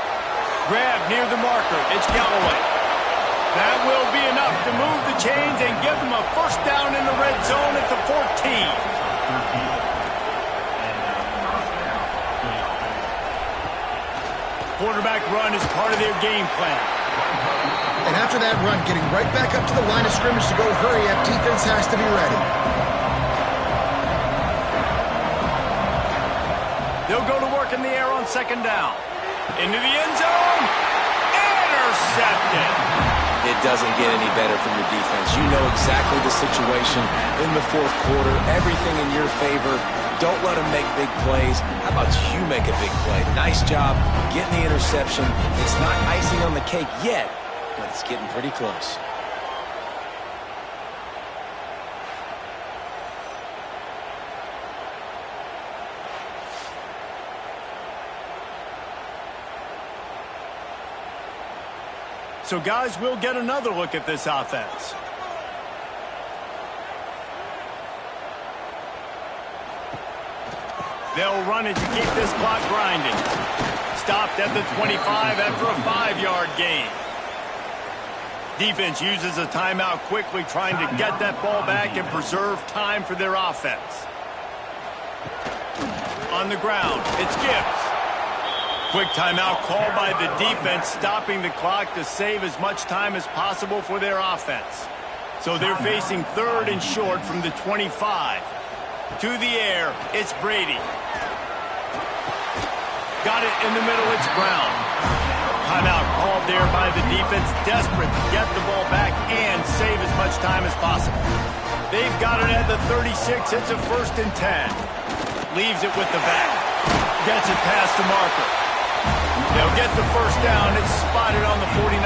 S1: Grab near the marker. It's Galloway. That will be enough to move the chains and give them a first down in the red zone at the 14. Quarterback run is part of their game plan.
S2: And after that run, getting right back up to the line of scrimmage to go hurry up, defense has to be ready.
S1: They'll go to work in the air on 2nd down. Into the end zone. Intercepted.
S3: It doesn't get any better from your defense. You know exactly the situation in the 4th quarter. Everything in your favor. Don't let them make big plays. How about you make a big play? Nice job getting the interception. It's not icing on the cake yet, but it's getting pretty close.
S1: So, guys, we'll get another look at this offense. They'll run it to keep this clock grinding. Stopped at the 25 after a 5-yard gain. Defense uses a timeout quickly, trying to get that ball back and preserve time for their offense. On the ground, it's Gibbs. Quick timeout called by the defense, stopping the clock to save as much time as possible for their offense. So they're facing 3rd and short from the 25. To the air, it's Brady. Got it in the middle, it's Brown. Timeout called there by the defense, desperate to get the ball back and save as much time as possible. They've got it at the 36, it's a 1st and 10. Leaves it with the back. Gets it past the marker. They'll get the first down. It's spotted on the 49.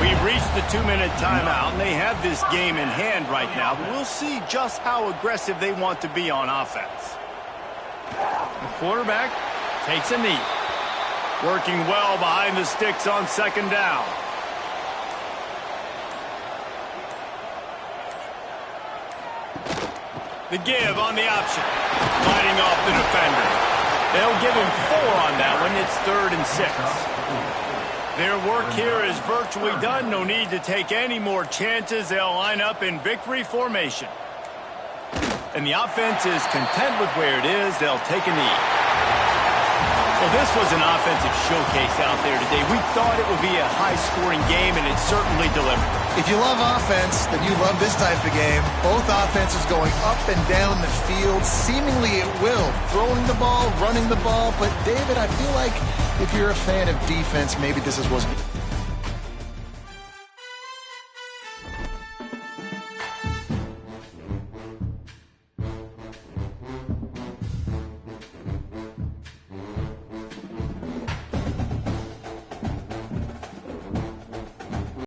S1: We've reached the 2-minute timeout, and they have this game in hand right now. But we'll see just how aggressive they want to be on offense. The quarterback takes a knee. Working well behind the sticks on 2nd down. The give on the option. Fighting off the defender. They'll give him 4 on that one. It's 3rd and 6. Their work here is virtually done. No need to take any more chances. They'll line up in victory formation. And the offense is content with where it is. They'll take a knee. Well, this was an offensive showcase out there today. We thought it would be a high-scoring game, and it certainly delivered.
S2: If you love offense, then you love this type of game. Both offenses going up and down the field, seemingly at will. Throwing the ball, running the ball. But, David, I feel like if you're a fan of defense, maybe this wasn't